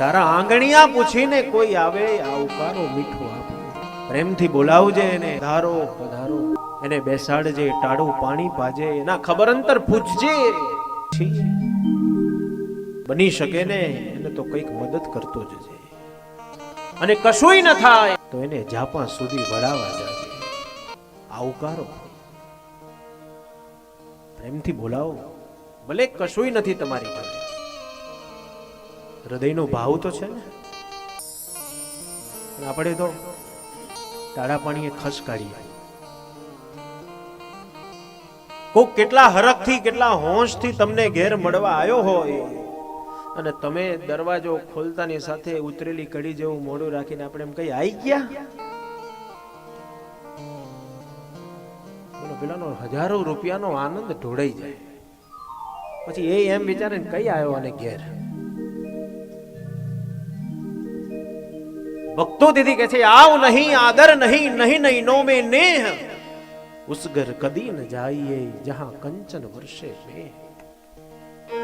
તારા આંગણિયા પૂછીને કોઈ આવે આવકારો મીઠો આપે, પ્રેમથી બોલાવજે એને, પધારો પધારો, એને બેસાડજે, ટાળું પાણી પાજે, એના ખબર અંતર પૂછજે. બની શકે ને એને તો કઈક મદદ કરતો જજે, અને કશુંય ન થાય તો એને જાપા સુધી વડાવા જાજે. આવકારો પ્રેમથી બોલાવો, ભલે કશુંય નથી તમારી જોડે, હૃદયનો ભાવ તો છે ને. આપણે તો ટાળા પાણીએ ખસ કાઢીએ. કોક કેટલા હરખથી કેટલા હોંશથી તમને ઘેર મળવા આવ્યો હોય અને તમે દરવાજો ખોલતાની સાથે ઉતરેલી કડી જેવું મોઢું રાખીને આપણે એમ કઈ આવી ગયા, પેલાનો હજારો રૂપિયાનો આનંદ ઢોળાઈ જાય. પછી એ એમ વિચારે ને કઈ આવ્યો અને ઘેર. ભક્તો દીદી કહે છે આવ નહીં આદર નહીં, નહીં નહીં નો में नेह, उस घर कदी न जाइए जहां कंचन वर्षे में.